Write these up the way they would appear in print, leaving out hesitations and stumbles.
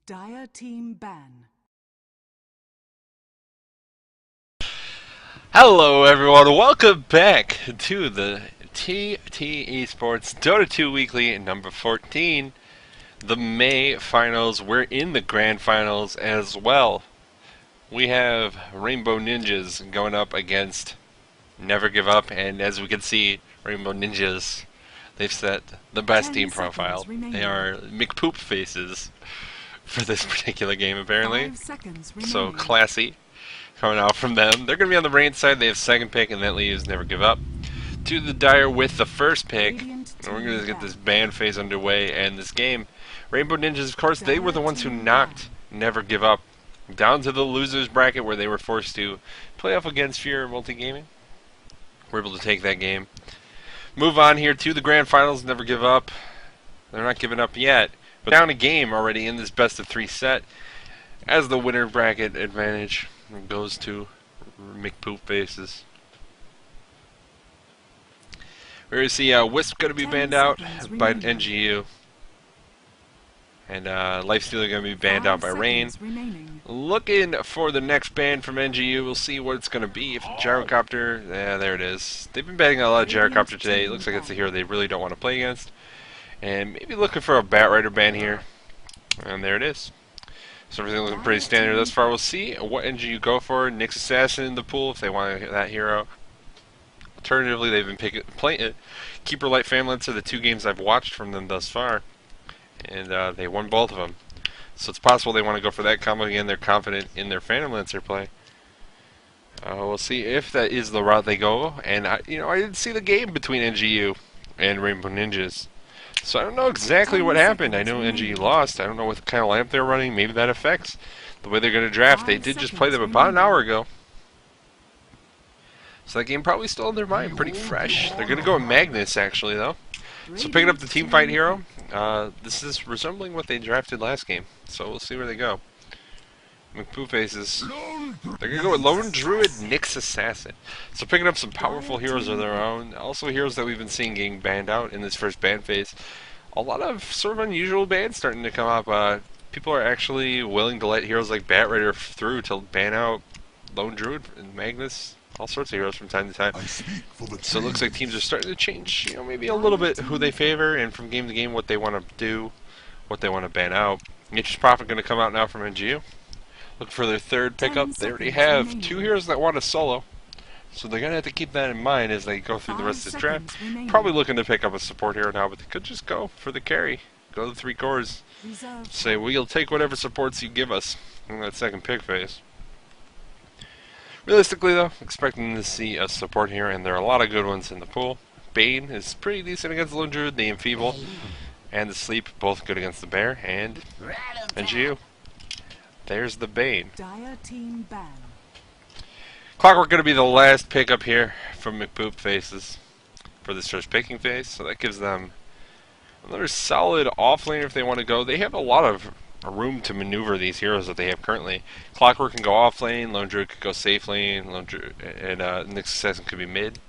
Dire team ban. Hello everyone, welcome back to the TT eSports Dota 2 Weekly number 14. The May finals, we're in the grand finals as well. We have Rainbowninjas going up against Never Give Up, and as we can see, Rainbowninjas, they've set the best team profile. They are McPoop faces for this particular game apparently. So classy coming out from them. They're going to be on the Rain side. They have second pick, and that leaves Never Give Up. To the Dire with the first pick. And we're going to get this ban phase underway and this game. Rainbowninjas, of course, they were the ones who knocked Never Give Up down to the losers bracket where they were forced to play off against Fear Multigaming. We're able to take that game. Move on here to the grand finals. Never Give Up. They're not giving up yet, but down a game already in this best of 3 set as the winner bracket advantage goes to McPoop faces. We're going to see Wisp going to be banned out by nGu. And Lifestealer going to be banned out by Rain. Looking for the next ban from nGu. We'll see what it's going to be. If Gyrocopter, yeah, there it is. They've been banning a lot of Gyrocopter today. It looks like it's a hero they really don't want to play against. And maybe looking for a Batrider ban here. And there it is. So everything looking pretty standard thus far. We'll see what nGu go for. Nyx Assassin in the pool if they want that hero. Alternatively, they've been playing Keeper Light Family are the 2 games I've watched from them thus far. And they won both of them. So it's possible they want to go for that combo again. They're confident in their Phantom Lancer play. We'll see if that is the route they go. And I didn't see the game between nGu and Rainbowninjas. So I don't know exactly what happened. I know nGu lost. I don't know what kind of lamp they're running. Maybe that affects the way they're going to draft. They did just play them about an hour ago. So that game probably still in their mind. Pretty fresh. They're going to go with Magnus, actually, though. So picking up the team fight hero. This is resembling what they drafted last game. So we'll see where they go. McPoo faces. They're going to go with Lone Druid, Nyx Assassin. So picking up some powerful heroes of their own. Also heroes that we've been seeing getting banned out in this first ban phase. A lot of sort of unusual bans starting to come up. People are actually willing to let heroes like Batrider through to ban out Lone Druid and Magnus. All sorts of heroes from time to time. So it looks like teams are starting to change, maybe a little bit who they favor and from game to game what they want to do, what they want to ban out. Nature's Prophet going to come out now from nGu. Look for their third pickup. They already have 2 heroes that want to solo. So they're going to have to keep that in mind as they go through the rest of the draft. Probably looking to pick up a support hero now, but they could just go for the carry. Go to the 3 cores. Say, we'll take whatever supports you give us in that second pick phase. Realistically, though, expecting to see a support here, and there are a lot of good ones in the pool. Bane is pretty decent against Lone Druid, the Enfeeble, and the Sleep, both good against the Bear, and nGu. There's the Bane. Clockwork going to be the last pickup here from McPoop faces for this first picking phase, so that gives them another solid offlaner if they want to go. They have a lot of room to maneuver these heroes that they have currently. Clockwork can go off lane, Lone Druid could go safe lane, and Nyx Assassin could be mid.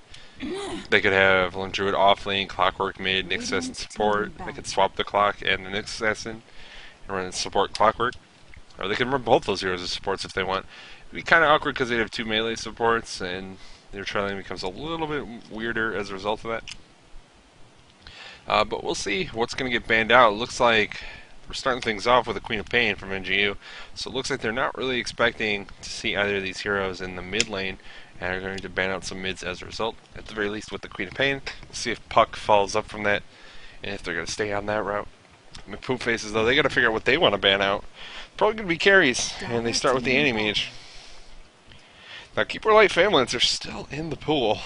They could have Lone Druid off lane, Clockwork mid, Nyx Assassin support. They could swap the Clock and the Nyx Assassin and run support Clockwork. Or they can run both those heroes as supports if they want. It'd be kind of awkward because they have 2 melee supports and their trailing becomes a little bit weirder as a result of that. But we'll see what's going to get banned out. It looks like we're starting things off with a Queen of Pain from nGu, so it looks like they're not really expecting to see either of these heroes in the mid lane, and are going to ban out some mids as a result, at the very least with the Queen of Pain. We'll see if Puck follows up from that, and if they're going to stay on that route. McPoop faces, though, they got to figure out what they want to ban out. Probably going to be carries, and they start with the Anti-Mage. Now, Keeper Light Family are still in the pool.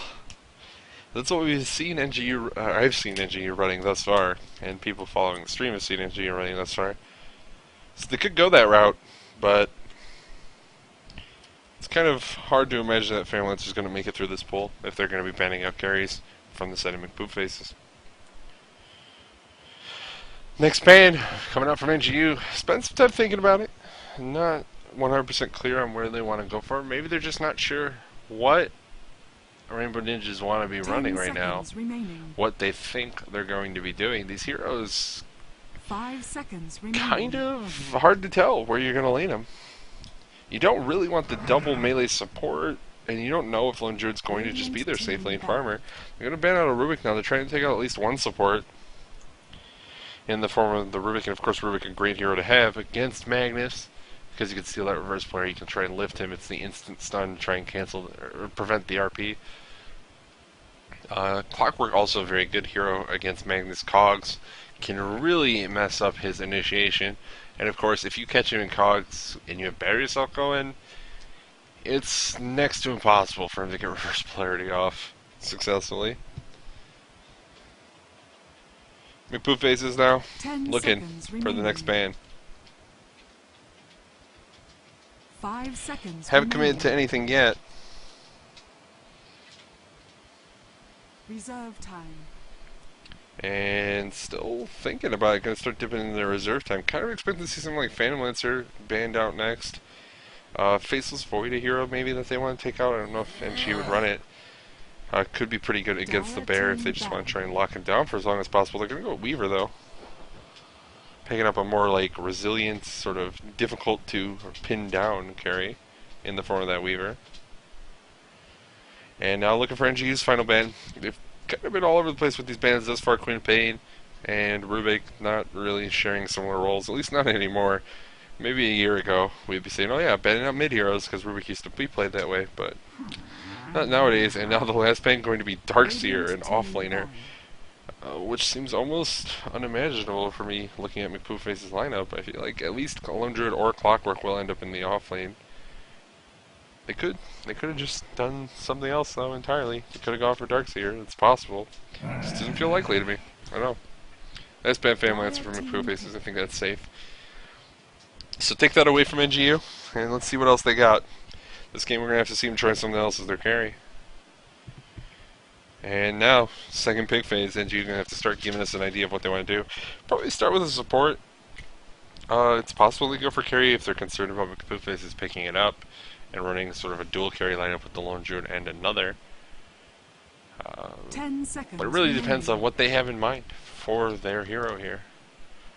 That's what we've seen nGu, I've seen nGu running thus far, and people following the stream have seen nGu running thus far. So they could go that route, but it's kind of hard to imagine that Family is going to make it through this pool if they're going to be banning out carries from the set of McPoop faces. Next ban, coming out from nGu. Spend some time thinking about it. Not 100% clear on where they want to go for. Maybe they're just not sure what Rainbowninjas want to be running right now, what they think they're going to be doing. These heroes 5 seconds remaining. kind of hard to tell where you're going to lane him. You don't really want the double melee support, and you don't know if Lone Druid's going to just be their safe lane farmer. They're going to ban out a Rubik now. They're trying to take out at least one support in the form of the Rubik, and of course Rubik, a great hero to have against Magnus, because you can steal that reverse player, you can try and lift him. It's the instant stun to try and cancel or prevent the RP. Clockwork, also a very good hero against Magnus Cogs, can really mess up his initiation. And of course, if you catch him in Cogs and you have Barrier Assault going, it's next to impossible for him to get reverse polarity off successfully. McPoof faces now, looking for the next ban. 5 seconds. Haven't committed to anything yet. Reserve time. And still thinking about it. Gonna start dipping into the reserve time. Kind of expecting to see something like Phantom Lancer banned out next. Faceless Void, a hero maybe that they want to take out. I don't know if NGu would run it. Could be pretty good against the bear if they just want to try and lock him down for as long as possible. They're going to go Weaver though. Picking up a more like resilient, sort of difficult to pin down carry in the form of that Weaver. And now looking for NGU's final ban. They've kind of been all over the place with these bans thus far. Queen of Pain and Rubik not really sharing similar roles, at least not anymore. Maybe a year ago we'd be saying, oh yeah, banning out mid heroes because Rubik used to be played that way, but not nowadays. And now the last ban going to be Darkseer, an offlaner, which seems almost unimaginable for me looking at McPoofface's lineup. I feel like at least Lone Druid or Clockwork will end up in the offlane. They could have just done something else though entirely. They could have gone for Darkseer. It's possible. Just doesn't feel likely to me. I don't know. That's bad family answer for McPooffaces. I think that's safe. So take that away from nGu, and let's see what else they got. This game we're going to have to see them try something else as their carry. And now, second pick phase, nGu's going to have to start giving us an idea of what they want to do. Probably start with a support. It's possible they go for carry if they're concerned about McPooffaces picking it up and running sort of a dual carry lineup with the Lone Druid and another. 10 seconds. But it really depends on what they have in mind for their hero here.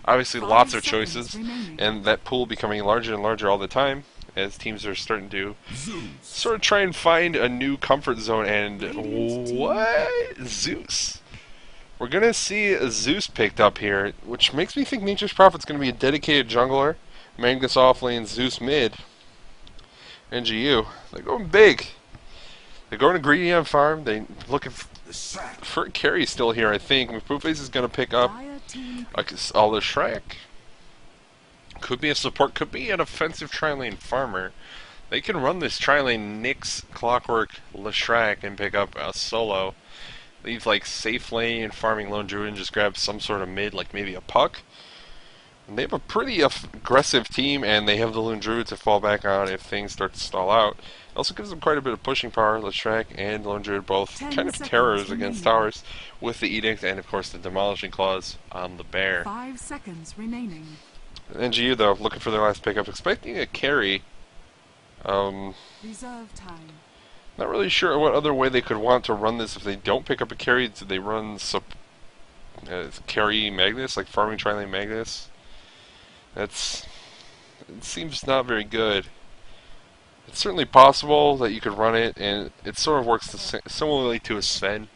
Obviously, lots of choices, and that pool becoming larger and larger all the time as teams are starting to sort of try and find a new comfort zone. And what? Zeus. We're going to see a Zeus picked up here, which makes me think Nature's Prophet's going to be a dedicated jungler. Magnus offlane, Zeus mid. nGu. They're going big. They're going to greedy on farm. They're looking for carry still here, I think. McPoofface is going to pick up all the Shrek. Could be a support, could be an offensive tri-lane farmer. They can run this tri-lane Nyx, Clockwork, Leshrac and pick up a solo. Leave like safe lane and farming Lone Druid and just grab some sort of mid, like maybe a Puck. And they have a pretty aggressive team, and they have the Lone Druid to fall back on if things start to stall out. It also gives them quite a bit of pushing power. Leshrac and Lone Druid both kind of terrors against towers with the Edict and of course the Demolishing Claws on the bear. 5 seconds remaining. nGu though, looking for their last pickup, expecting a carry. Reserve time. Not really sure what other way they could want to run this if they don't pick up a carry. Do they run carry Magnus, like farming tri-lane Magnus? It seems not very good. It's certainly possible that you could run it, and it sort of works similarly to a Sven,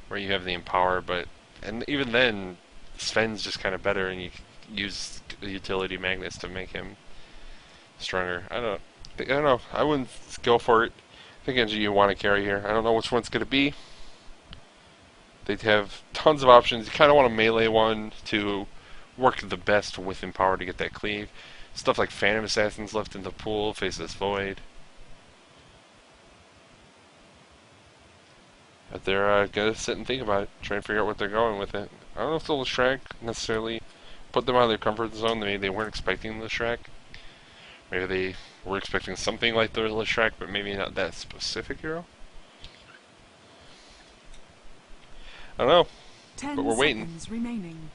where you have the Empower, and even then, Sven's just kind of better, and you use the utility Magnus to make him stronger. I don't know. I wouldn't go for it. I think nGu want to carry here. I don't know which one's going to be. They have tons of options. You kind of want a melee one to work the best with Empower to get that cleave. Stuff like Phantom Assassins left in the pool, Faceless Void. But they're going to sit and think about it, try and figure out what they're going with it. I don't know if they'll Leshrac necessarily put them out of their comfort zone. Maybe they weren't expecting Leshrac. Maybe they were expecting something like the Leshrac, but maybe not that specific hero. I don't know, but we're waiting. Remaining.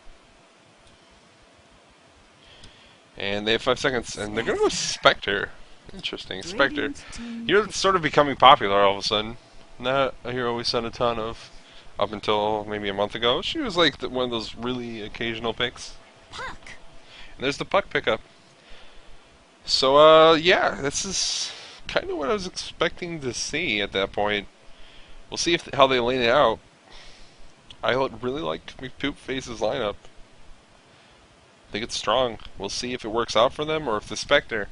And they have 5 seconds, and they're going to go Spectre. Interesting, Spectre. Hero that's sort of becoming popular all of a sudden. Not a hero we saw a ton of up until maybe a month ago. She was like one of those really occasional picks. And there's the puck pickup. So, yeah, this is kind of what I was expecting to see at that point. We'll see how they lay it out. I really like McPoopface's lineup. I think it's strong. We'll see if it works out for them or if the Spectre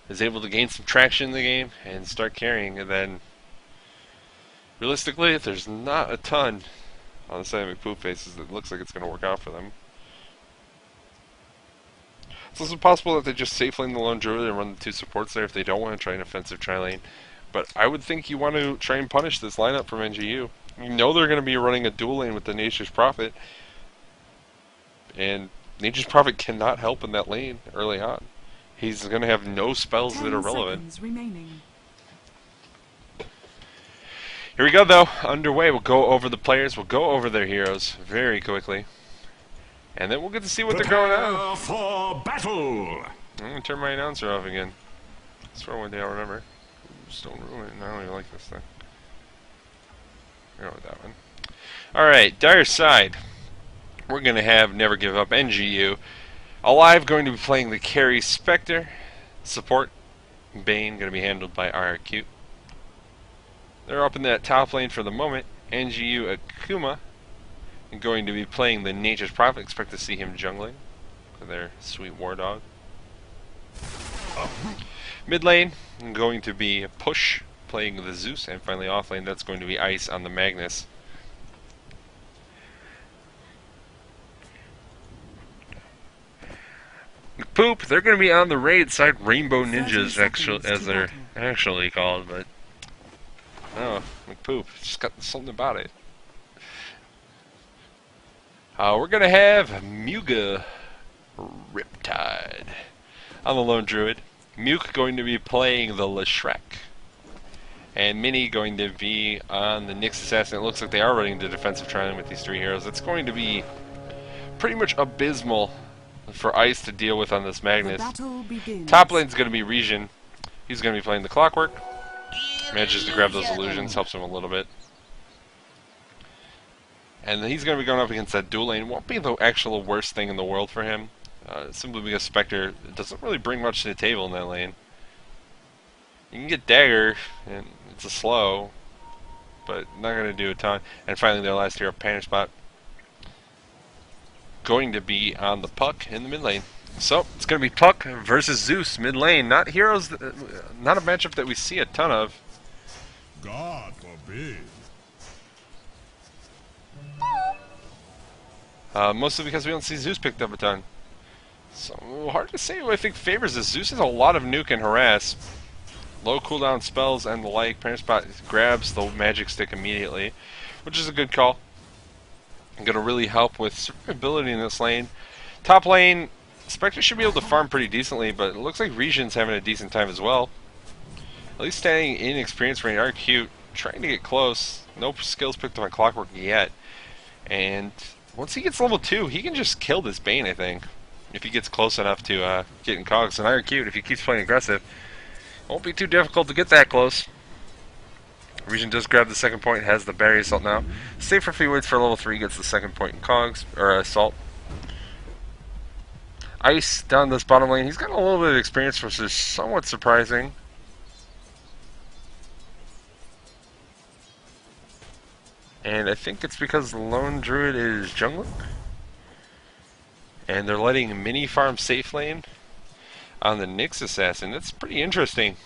is able to gain some traction in the game and start carrying. And then, realistically, if there's not a ton on the side of McPoopfaces, it looks like it's going to work out for them. It's also possible that they just safe lane the lone druid and run the two supports there if they don't want to try an offensive tri-lane. But I would think you want to try and punish this lineup from nGu. You know they're going to be running a dual lane with the Nature's Prophet. And Nature's Prophet cannot help in that lane early on. He's going to have no spells that are relevant. Here we go though, underway. We'll go over the players, we'll go over their heroes very quickly. And then we'll get to see what they're going on. For battle. I'm going to turn my announcer off again. That's for one day I'll remember. Just don't ruin it. I don't even like this thing. Go with that one. Alright, dire side. We're going to have Never Give Up nGu. Alive going to be playing the carry Spectre. Support Bane going to be handled by RQ. They're up in that top lane for the moment. nGu Akuma going to be playing the Nature's Prophet. Expect to see him jungling with their sweet war dog. Mid lane going to be Push playing the Zeus, and finally off lane that's going to be Ice on the Magnus. Poop, they're going to be on the raid side, Rainbowninjas as they're actually called, but oh, McPoop, just got something about it. We're going to have Muga Riptide on the lone druid. Muke going to be playing the Leshrek. And Mini going to be on the Nyx Assassin. It looks like they are running the defensive tri-lane with these three heroes. It's going to be pretty much abysmal for Ice to deal with on this Magnus. Top lane's going to be Region. He's going to be playing the Clockwork. Manages to grab those illusions, helps him a little bit. And he's going to be going up against that dual lane. Won't be the actual worst thing in the world for him. Simply because Spectre doesn't really bring much to the table in that lane. You can get Dagger, and it's a slow, but not going to do a ton. And finally their last hero, Panic Spot, going to be on the Puck in the mid lane. So it's going to be Puck versus Zeus mid lane. Not heroes, not a matchup that we see a ton of. God forbid. Mostly because we don't see Zeus picked up a ton. So hard to say who I think favors this. Zeus has a lot of nuke and harass, low cooldown spells and the like. Panic Spot grabs the magic stick immediately, which is a good call. Going to really help with survivability in this lane. Top lane, Spectre should be able to farm pretty decently, but it looks like Region's having a decent time as well. At least staying in experience range. RQ trying to get close. No skills picked up on Clockwork yet. And once he gets level 2, he can just kill this Bane, I think. If he gets close enough to getting cogs. And RQ, if he keeps playing aggressive, it won't be too difficult to get that close. Region does grab the second point, has the Barrier Assault now. Stay for a few waits for level 3, gets the second point in cogs, or Assault. Ice down this bottom lane. He's got a little bit of experience, which is somewhat surprising. And I think it's because the lone druid is jungling. And they're letting Mini farm safe lane on the Nyx Assassin. That's pretty interesting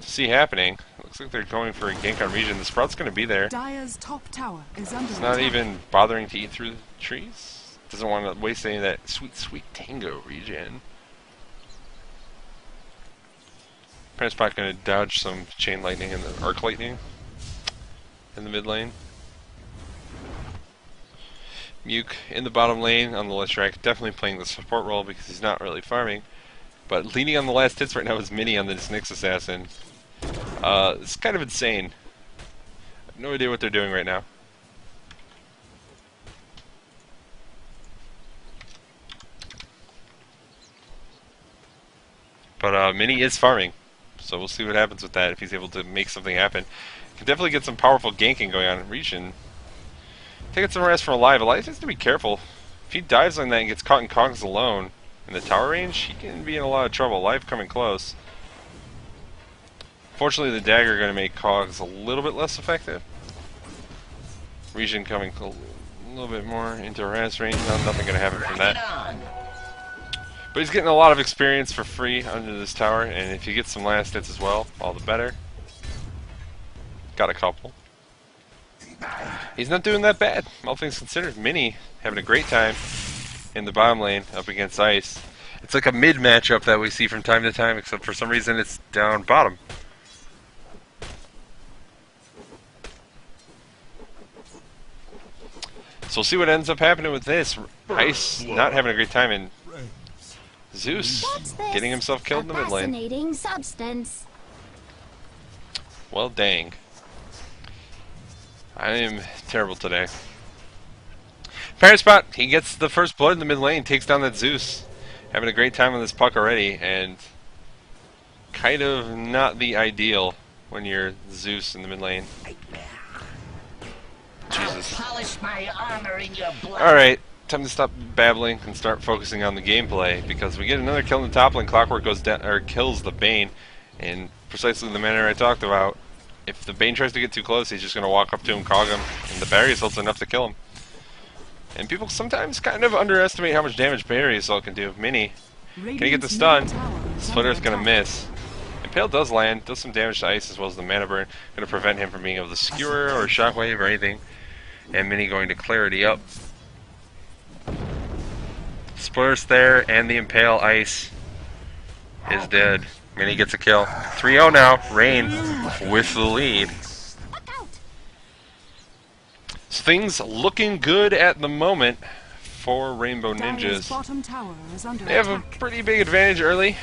to see happening. Looks like they're going for a gank on Region. The Sprout's going to be there. Dire's top tower is under It's not attack. even bothering to eat through the trees. Doesn't want to waste any of that sweet, sweet tango Region. Panic Spot going to dodge some chain lightning and the arc lightning in the mid lane. Muke in the bottom lane on the Leshrek, definitely playing the support role because he's not really farming. But leading on the last hits right now is Mini on the Nyx Assassin. It's kind of insane. I have no idea what they're doing right now. But Mini is farming, so we'll see what happens with that if he's able to make something happen. Can definitely get some powerful ganking going on in Region. Taking some rest from Alive. Alive has to be careful. If he dives on that and gets caught in cogs alone in the tower range, he can be in a lot of trouble. Life coming close. Fortunately, the dagger going to make cogs a little bit less effective. Region coming a little bit more into harass range. Nothing going to happen from that. But he's getting a lot of experience for free under this tower, and if he gets some last hits as well, all the better. Got a couple. He's not doing that bad, all things considered. Mini having a great time in the bottom lane up against Ice. It's like a mid matchup that we see from time to time, except for some reason it's down bottom. So we'll see what ends up happening with this. Ice not having a great time, and Zeus getting himself killed in the mid lane. Fascinating substance. Well, dang. I am terrible today. Spot, he gets the first blood in the mid lane, takes down that Zeus. Having a great time on this puck already, and kind of not the ideal when you're Zeus in the mid lane. Jesus. Alright, time to stop babbling and start focusing on the gameplay, because we get another kill in the top lane. Clockwork goes down, or kills the Bane, in precisely the manner I talked about. If the Bane tries to get too close, he's just going to walk up to him, cog him, and the Barrier Assault's enough to kill him. And people sometimes kind of underestimate how much damage Barrier Assault can do. Mini, can he get the stun? Splitter's going to miss. Impale does land, does some damage to Ice as well as the Mana Burn. Going to prevent him from being able to Skewer or Shockwave or anything. And Mini going to Clarity up. Splitter's there, and the Impale Ice is dead. Mini gets a kill. 3-0 now. Rain with the lead. So things looking good at the moment for Rainbowninjas. They have a pretty big advantage early.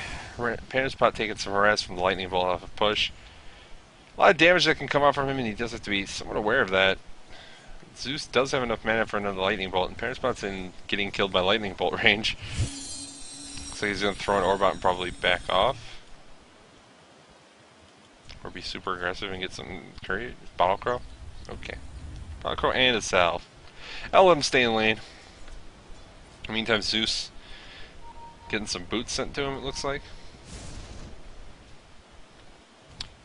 Spot taking some harass from the Lightning Bolt off a push. A lot of damage that can come out from him, and he does have to be somewhat aware of that. Zeus does have enough mana for another Lightning Bolt, and Spot's in getting killed by Lightning Bolt range. Looks like he's going to throw an Orb out and probably back off. Or be super aggressive and get some curry. Bottle Crow? Okay. Bottle Crow and a Salve. I'll let him stay in lane. In the meantime, Zeus getting some boots sent to him, it looks like.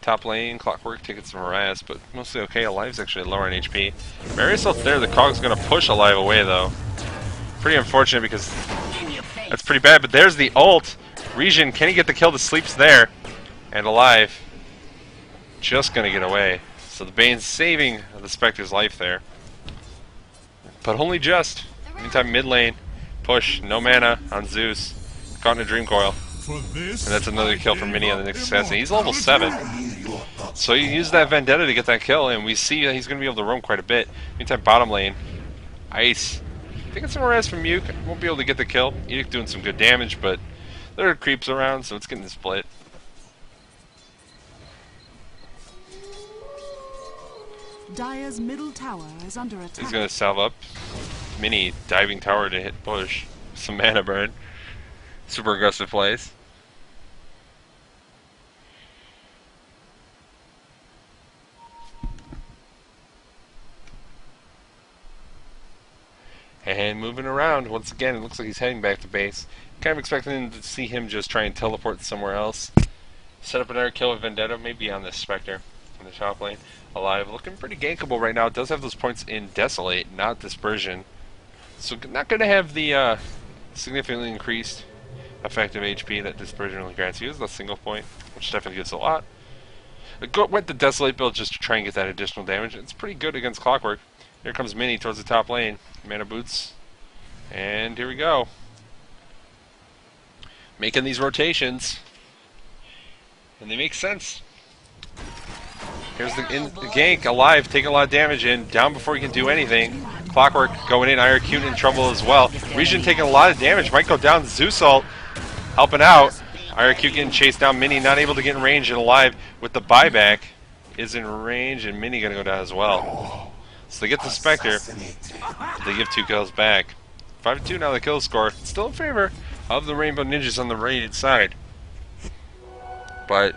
Top lane, Clockwork taking some harass, but mostly okay. Alive's actually lower on HP. Barrier Assault's there. The Cog's going to push Alive away, though. Pretty unfortunate because that's pretty bad, but there's the ult. Region, can he get the kill? The Sleep's there. And Alive just going to get away. So the Bane's saving the Spectre's life there. But only just. Meantime, mid lane, push, no mana on Zeus. Caught in a Dream Coil. And that's another kill from Mini on the next assassin. He's level 7. So you use that Vendetta to get that kill, and we see that he's going to be able to roam quite a bit. Meantime, bottom lane, Ice. Taking some harass from Muke. Won't be able to get the kill. Edict doing some good damage, but there are creeps around, so it's getting split. Dire's middle tower is under attack. He's going to salve up. Mini diving tower to hit push. Some mana burn. Super aggressive plays. And moving around once again, it looks like he's heading back to base. Kind of expecting to see him just try and teleport somewhere else. Set up another kill with Vendetta, maybe on this Spectre in the top lane. Alive, looking pretty gankable right now. It does have those points in Desolate, not Dispersion. So not going to have the significantly increased effective HP that Dispersion only grants you. Is a single point, which definitely gets a lot. Went the Desolate build just to try and get that additional damage. It's pretty good against Clockwork. Here comes Mini towards the top lane. Mana boots. And here we go. Making these rotations. And they make sense. Here's the gank. Alive, taking a lot of damage in. Down before he can do anything. Clockwork going in. Iron in trouble as well. Region taking a lot of damage. Might go down. Zeus ult helping out. Iron getting chased down. Mini not able to get in range, and Alive with the buyback is in range, and Mini gonna go down as well. So they get the Spectre. They give 2 kills back. 5-2 now the kill score. Still in favor of the Rainbowninjas on the rated side. But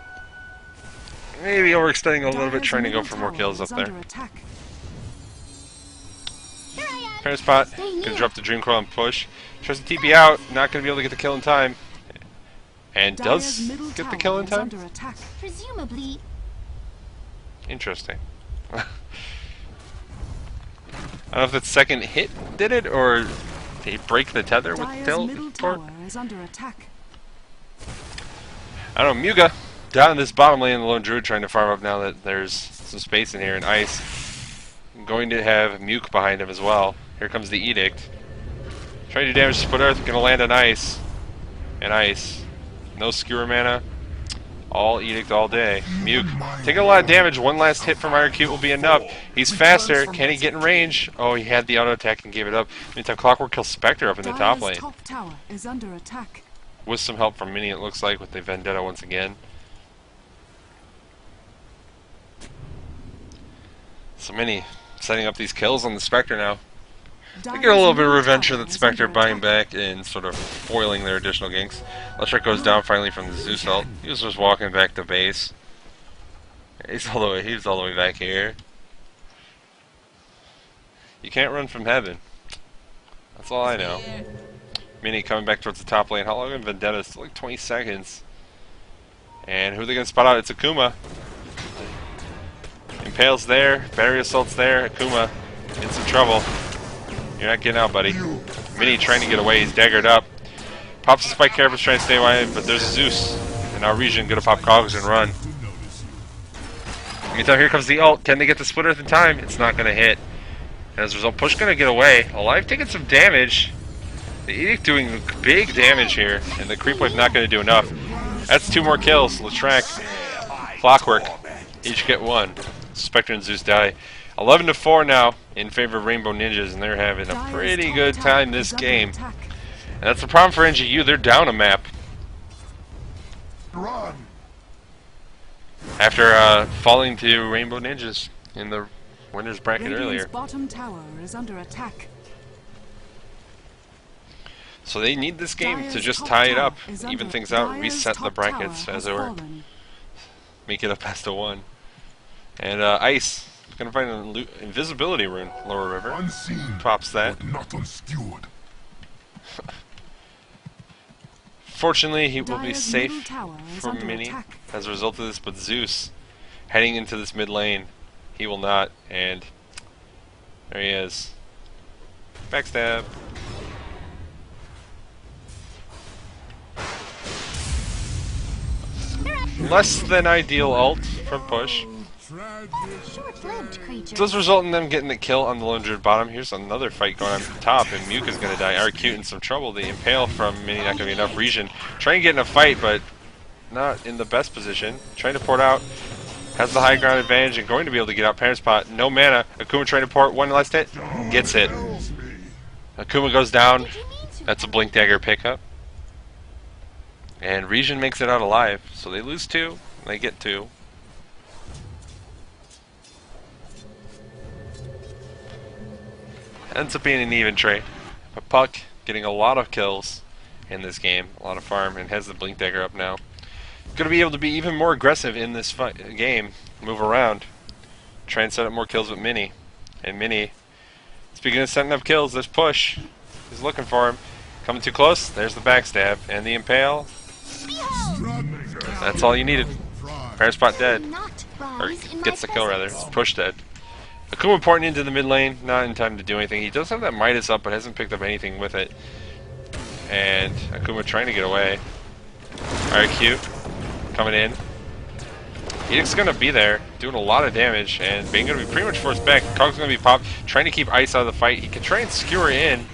maybe overextending a little bit, trying to go for more kills up there. Parent Spot gonna drop the Dream Coil and push. Tries to TP out, not gonna be able to get the kill in time. And does get the kill in time? Presumably. Interesting. I don't know if that second hit did it, or did he break the tether with the teleport? Is under attack. I don't know, Muga down in this bottom lane, the lone druid trying to farm up now that there's some space in here, and Ice going to have Muke behind him as well. Here comes the Edict. Trying to do damage to Split Earth, gonna land on Ice. And Ice. No Skewer mana. All Edict all day. Muke taking a lot of damage. One last hit from IRQ will be enough. He's faster. Can he get in range? Oh, he had the auto attack and gave it up. Meantime, Clockwork kills Spectre up in the top lane. Top tower is under attack. With some help from Mini, it looks like, with the Vendetta once again. So Mini setting up these kills on the Spectre now. They get a little bit of revenge for that Spectre buying back and sort of foiling their additional ganks. Leshrac goes down finally from the Zeus ult. He was just walking back to base. He's all the way back here. You can't run from heaven. That's all I know. Mini coming back towards the top lane. How long in Vendetta? Still like 20 seconds. And who are they going to spot out? It's Akuma. Impale's there. Battery Assault's there. Akuma in some trouble. You're not getting out, buddy. Mini trying to get away. He's daggered up. Pops the Spike Carapace trying to stay away, but there's a Zeus. And now Regen going to pop Cogs and run. Meantime, here comes the ult. Can they get the Split Earth in time? It's not going to hit. And as a result, Push going to get away. Alive taking some damage. The Edict doing big damage here, and the Creep Wave not going to do enough. That's 2 more kills. Leshrac, Clockwork, each get 1. Spectre and Zeus die. 11-4 now in favor of Rainbowninjas, and they're having a pretty good time this game. And that's the problem for nGu. They're down a map. After falling to Rainbowninjas in the winners bracket earlier. Bottom tower is under attack. So they need this game to just tie it up, even things out, reset the brackets as it were. Make it up past a 1. And Ice gonna find an invisibility rune, lower river. Unseen, Pops that. but not unskewered. Fortunately, he will be Dire's safe middle tower is from under Mini attack. as a result of this, but Zeus heading into this mid lane, he will not, and there he is. Backstab. Less than ideal ult from Push. Short-lived creature. Does result in them getting the kill on the lone druid bottom. Here's another fight going on top, and Muke is going to die. RQ in some trouble. The Impale from Mini not going to be enough. Regen trying to get in a fight, but not in the best position. Trying to port out. Has the high ground advantage and going to be able to get out Parent Spot. No mana. Akuma trying to port. One last hit. Gets it. Akuma goes down. That's a Blink Dagger pickup. And Regen makes it out alive. So they lose 2. They get 2. Ends up being an even trade. But Puck getting a lot of kills in this game, a lot of farm, and has the Blink Dagger up now. Going to be able to be even more aggressive in this game, move around, try and set up more kills with Mini. And Mini, speaking of setting up kills, there's Push. He's looking for him. Coming too close, there's the backstab. And the Impale. That's all you needed. Parent Spot dead. Or gets the kill rather. It's Push dead. Akuma porting into the mid lane, not in time to do anything. He does have that Midas up, but hasn't picked up anything with it. And Akuma trying to get away. RQ coming in. Edict's gonna be there, doing a lot of damage, and Bane gonna be pretty much forced back. Cog's gonna be popped, trying to keep Ice out of the fight. He can try and skewer in.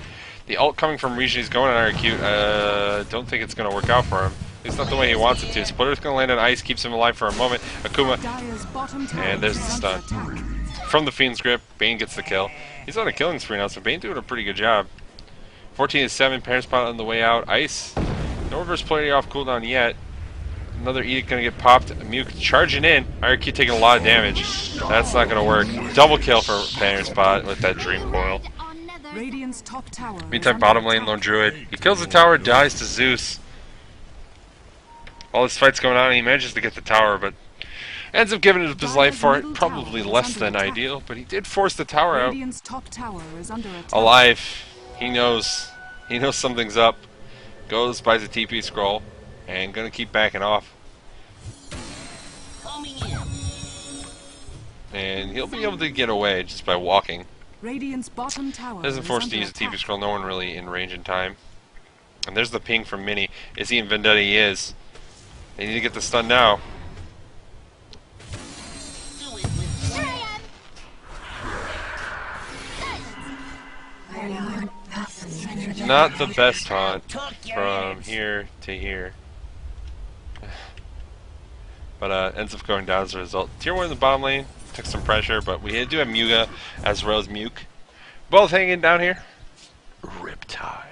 The ult coming from Regen, he's going on RQ. Don't think it's gonna work out for him. At least not the way he wants it to. Splitter's gonna land on Ice, keeps him alive for a moment. Akuma, and there's the stun. From the Fiend's Grip, Bane gets the kill. He's on a killing spree now, so Bane doing a pretty good job. 14-7, Parent Spot on the way out. Ice, no reverse play off cooldown yet. Another Edict gonna get popped. Muke charging in. IRQ taking a lot of damage. That's not gonna work. Double kill for Parent Spot with that Dream Coil. Top tower Meantime, bottom lane, Lone Druid. He kills the tower, dies to Zeus. All this fight's going on, and he manages to get the tower, but Ends up giving up his life for it. Probably less than ideal, but he did force the tower out. Radiant's top tower is under attack. Alive. He knows. He knows something's up. Goes, buys a TP scroll, and gonna keep backing off. And he'll be able to get away just by walking. Radiant's bottom tower Isn't forced to use a TP scroll. No one really in range in time. And there's the ping from Mini. Is he in Vendetta? He is. They need to get the stun now. Not the best taunt from here to here. But ends up going down as a result. Tier 1 in the bottom lane took some pressure, but we do have Muga as well as Muke. Both hanging down here. Riptide.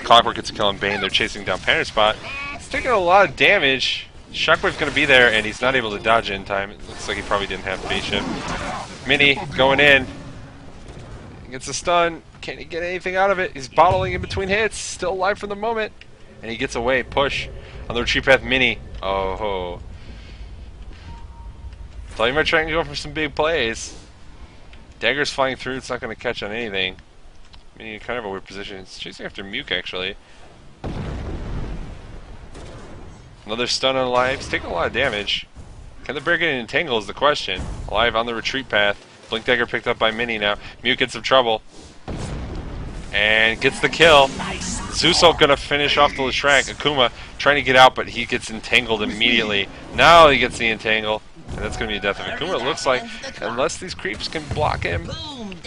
Clockwork gets a kill on Bane. They're chasing down Panther Spot. He's taking a lot of damage. Shockwave's going to be there, and he's not able to dodge it in time. It looks like he probably didn't have phase shift. Mini going in. Gets a stun. Can't he get anything out of it? He's bottling in between hits. Still alive for the moment. And he gets away. Push on the retreat path. Mini. Oh ho. Thought you might try and go for some big plays. Dagger's flying through. It's not going to catch on anything. Mini in kind of a weird position. It's chasing after Muke actually. Another stun on Alive. He's taking a lot of damage. Can the bear get entangled is the question. Alive on the retreat path. Blink Dagger picked up by Mini now. Muke in some trouble. And gets the kill. Zeusult gonna finish off the Leshrac. Akuma trying to get out, but he gets entangled immediately. Now he gets the entangle. And that's gonna be a death of Akuma, it looks like. Unless these creeps can block him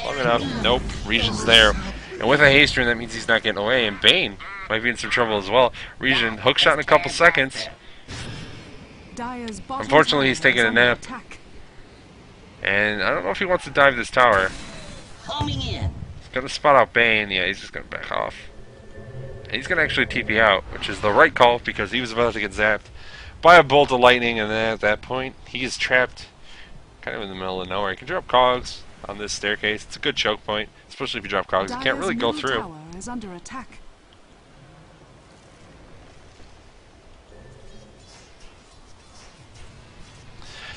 long enough. Nope. Region's there. And with a haste rune, that means he's not getting away. And Bane might be in some trouble as well. Region, hookshot in a couple seconds. Unfortunately, he's taking a nap. And I don't know if he wants to dive this tower. He's gonna spot out Bane. Yeah, he's just gonna back off. And he's gonna actually TP out, which is the right call because he was about to get zapped by a bolt of lightning, and then at that point, he is trapped kind of in the middle of nowhere. He can drop cogs on this staircase. It's a good choke point, especially if you drop cogs. You can't really go through. Tower is under attack.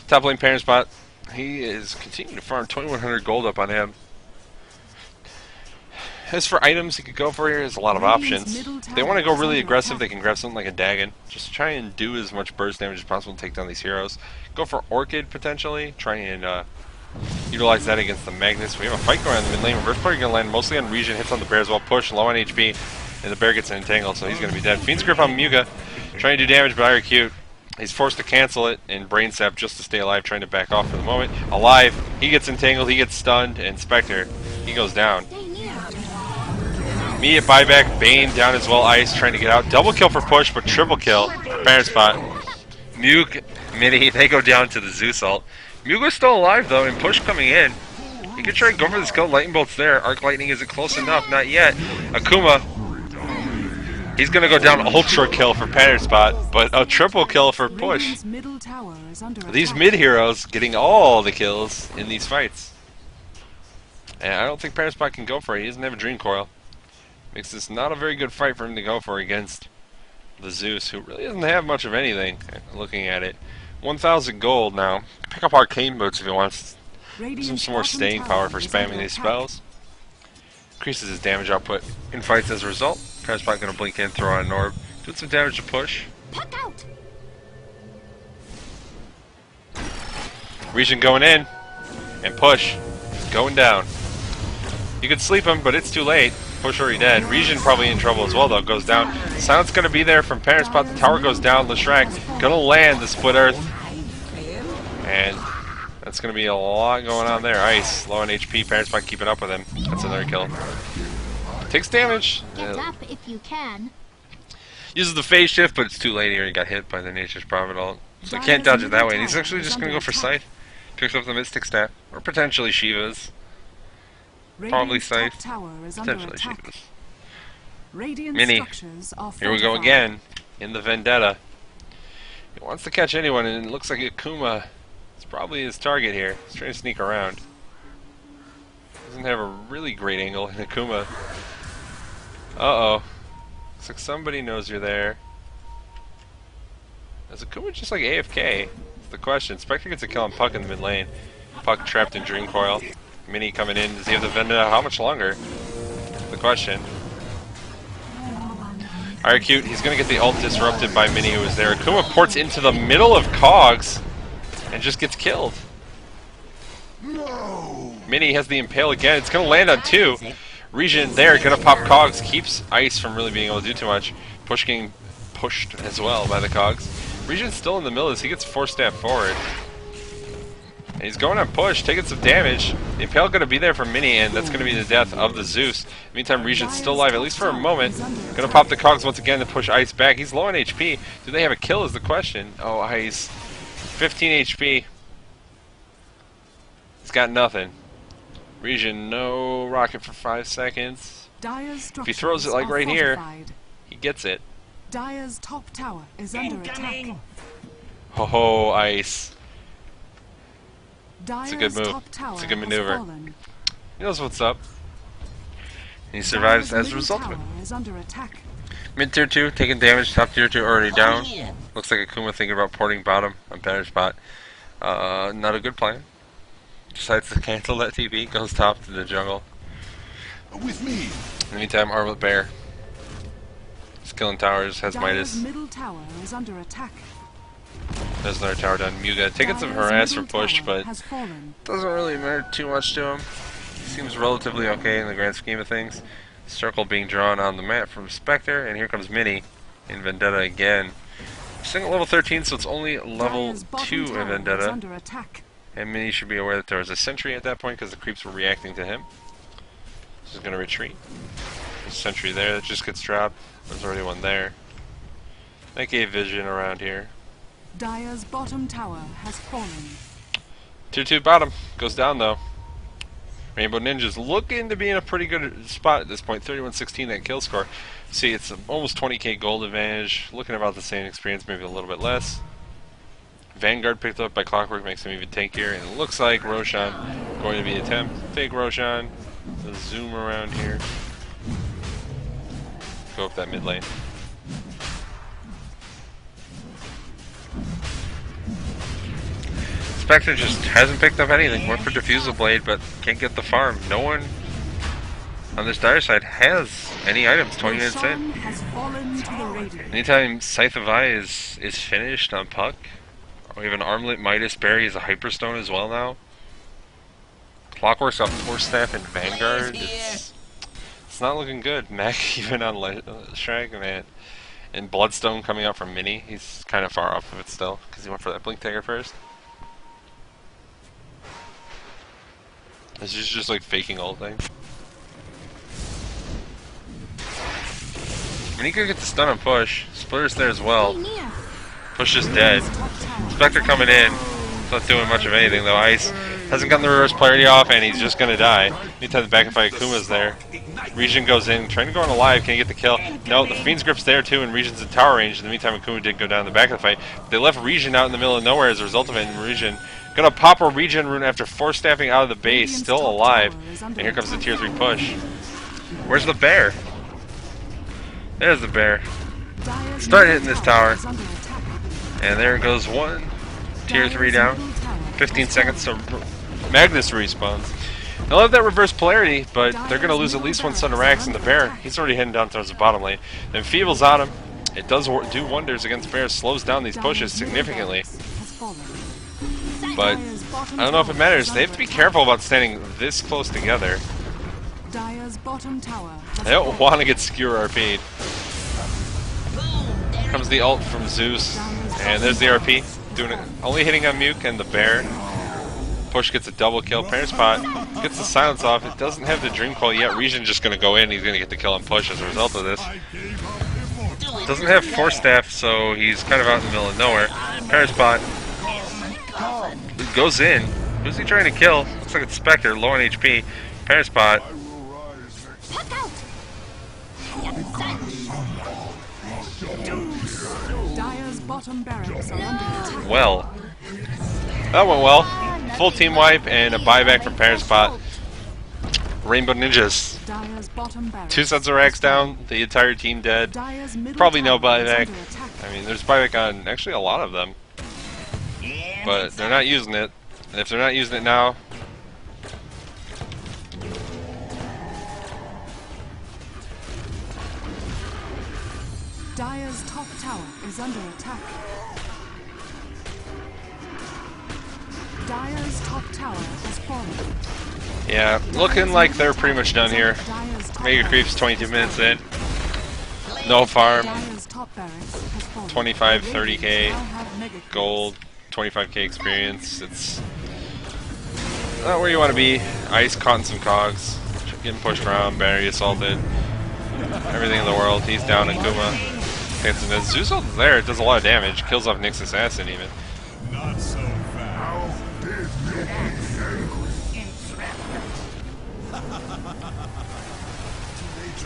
Top lane Panther Spot. He is continuing to farm 2,100 gold up on him. As for items he could go for here, there's a lot of options. If they want to go really aggressive, they can grab something like a Dagon. Just try and do as much burst damage as possible to take down these heroes. Go for Orchid, potentially. Try and utilize that against the Magnus. We have a fight going on in the mid lane. Reverse party going to land mostly on Region. Hits on the bear as well. Push, low on HP. And the bear gets entangled, so he's going to be dead. Fiend's Grip on Muga. Trying to do damage, but IRQ. He's forced to cancel it and Brain Sap just to stay alive, trying to back off for the moment. Alive. He gets entangled. He gets stunned. And Spectre, he goes down. Immediate buyback, Bane down as well, Ice trying to get out. Double kill for Push, but triple kill for Panther Spot. Muke, Mini, they go down to the Zeusult. Muke is still alive though, and Push coming in. He could try and go for this kill. Lightning Bolt's there. Arc Lightning isn't close enough, not yet. Akuma, he's gonna go down ultra kill for Panther Spot, but a triple kill for Push. These mid heroes getting all the kills in these fights. And I don't think Panther Spot can go for it. He doesn't have a Dream Coil. Makes this not a very good fight for him to go for against the Zeus, who really doesn't have much of anything, looking at it. 1,000 gold now. Pick up Arcane Boots if he wants some more staying power for spamming these spells. Increases his damage output in fights as a result. Panther Spot gonna blink in, throw on an orb. Doing some damage to Push. Region going in, and Push going down. You could sleep him, but it's too late. Push already dead. Region probably in trouble as well though, goes down. Silence gonna be there from Panther Spot. The tower goes down. Leshrac gonna land the Split Earth. And that's gonna be a lot going on there. Ice, low on HP, Panther Spot keeping up with him. That's another kill. Takes damage. Get up if you can. Uses the phase shift, but it's too late here. He got hit by the Nature's Prophet ult. So he can't dodge it that way. And he's actually just gonna go for Scythe. Picks up the Mystic Staff. Or potentially Shiva's. Probably Scythe. Potentially Shiva's. Mini. Here we go again. In the Vendetta. He wants to catch anyone, and it looks like Akuma is probably his target here. He's trying to sneak around. Doesn't have a really great angle in Akuma. Uh-oh. Looks like somebody knows you're there. Is Akuma just like AFK? That's the question. Spectre gets a kill on Puck in the mid lane. Puck trapped in Dream Coil. Mini coming in. Does he have the Vendetta? How much longer? The question. Alright, cute. He's gonna get the ult disrupted by Mini, who was there. Akuma ports into the middle of Cogs and just gets killed. Mini has the Impale again. It's gonna land on 2. Region there, gonna pop Cogs. Keeps Ice from really being able to do too much. Push getting pushed as well by the Cogs. Region's still in the middle as he gets 4-step forward. And he's going on push, taking some damage. The Impale gonna be there for Mini, and that's gonna be the death of the Zeus. Meantime, Region's still alive, at least for a moment. Gonna pop the Cogs once again to push Ice back. He's low on HP. Do they have a kill is the question. Oh, Ice. 15 HP. He's got nothing. Region, no rocket for 5 seconds. If he throws it like right here, he gets it. Dire's top tower is under attack. Ho ho, Ice. It's a good move. It's a good maneuver. He knows what's up. And he survives as a result of it. Mid tier 2 taking damage. Top tier 2 already down. Looks like Akuma thinking about porting bottom on better spot. Not a good plan. Decides to cancel that TP. Goes top to the jungle. With me. In the meantime, Armlet Bear. Skilling towers, has Midas. Middle tower is under attack. There's another tower down. Muga taking some harass for push, but doesn't really matter too much to him. He seems relatively okay in the grand scheme of things. Circle being drawn on the map from Spectre, and here comes Mini in Vendetta again. Single level 13, so it's only level 2 in Vendetta. And Mini should be aware that there was a sentry at that point because the creeps were reacting to him. He's going to retreat. There's a sentry there that just gets dropped. There's already one there. That gave vision around here. Dire's bottom tower has fallen. Tier 2 bottom. Goes down though. Rainbowninjas looking to be in a pretty good spot at this point. 31-16 that kill score. See, it's almost 20k gold advantage. Looking about the same experience, maybe a little bit less. Vanguard picked up by Clockwork makes him even tankier. And it looks like Roshan going to be a temp. Fake Roshan. Let's zoom around here. Go up that mid lane. Spectre just hasn't picked up anything. Went for Diffusal Blade, but can't get the farm. No one on this dire side has any items 20 minutes in. Anytime Scythe of Eye is finished on Puck, we have an Armlet Midas Berry as a Hyperstone as well now. Clockwork's got 4-staff and Vanguard. It's not looking good. Mac even on Shrag, man. And Bloodstone coming out from Mini. He's kind of far off of it still because he went for that Blink Dagger first. This is just like faking all thing. Mini could get the stun on push. Splitter's there as well. Push is dead. Spectre coming in. Not doing much of anything though. Ice hasn't gotten the reverse polarity off and he's just gonna die. Anytime the back and fight Akuma's there. Region goes in, trying to go on alive, can't get the kill. No, the Fiend's Grip's there too and Region's in tower range. In the meantime Akuma did go down in the back of the fight. They left Region out in the middle of nowhere as a result of it, and Region gonna pop a Regen rune after 4-staffing out of the base, still alive. And here comes the tier 3 push. Where's the bear? There's the bear. Start hitting this tower. And there goes one. Tier 3 down. 15 seconds, so Magnus respawns. They'll have that reverse polarity, but they're going to lose at least one Sun Rax, and the bear, he's already heading down towards the bottom lane. Then Feeble's on him. It does do wonders against bear, slows down these pushes significantly. But I don't know if it matters. They have to be careful about standing this close together. They don't want to get skewer RP'd. Comes the ult from Zeus, and there's the RP. Doing it, only hitting on Muke and the bear. Push gets a double kill. Parent Spot gets the silence off. It doesn't have the Dream Coil yet. Region's just going to go in. He's going to get the kill on push as a result of this. Doesn't have 4-staff, so he's kind of out in the middle of nowhere. Parent Spot goes in. Who's he trying to kill? Looks like it's Spectre, low on HP. Parent Spot. Well, that went well. Full team wipe and a buyback from Parent Spot. Rainbowninjas. Dire's bottom barracks 2 sets of racks down, the entire team dead. Dire's middle Probably no tower is buyback. under attack. I mean, there's buyback on actually a lot of them. But they're not using it. And if they're not using it now... Dire's top tower is under attack. Dire's top tower has fallen. Yeah, looking like they're pretty much done here. Dire's top Mega barracks Creep's 22 minutes in. No farm. Dire's top barracks has fallen. 25, The Radiants 30k now have mega creeps. gold, 25k experience. It's not where you want to be. Ice caught in some cogs. Getting pushed around, battery assaulted. Everything in the world. He's down in Kuma. Zuzo there, it does a lot of damage. Kills off Nick's assassin even. Not so fast.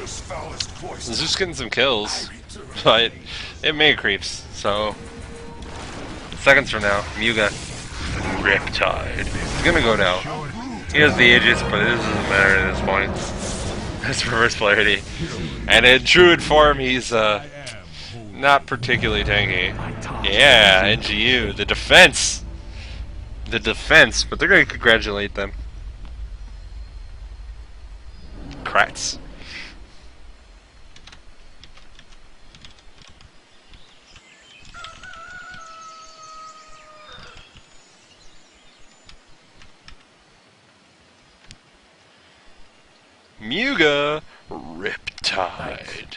Teenager's foulest voice. Zeus getting some kills, but it mega creeps, so seconds from now, Muga Riptide. He's gonna go down. He has the Aegis, but it doesn't matter at this point. That's reverse polarity. And in Druid form, he's not particularly tanky. Yeah, nGu, the defense! The defense, but they're gonna congratulate them. Kratz. Muga Riptide.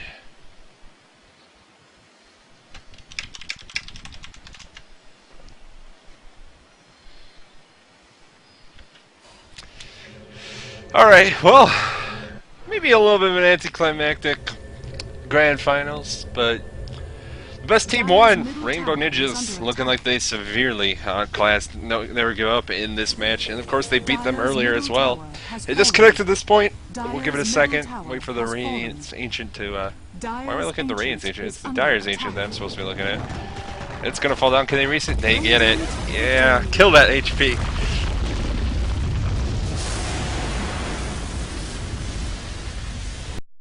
Alright, well, maybe a little bit of an anticlimactic grand finals, but the best team won. Rainbowninjas looking like they severely outclassed Never Give Up in this match, and of course they beat them earlier as well. They disconnected at this point. We'll give it a second. Wait for the Radiance Ancient to. Why am I looking at the Radiance Ancient? It's the Dire's Ancient that I'm supposed to be looking at. It's gonna fall down. Can they reset? They get it. Yeah, kill that HP.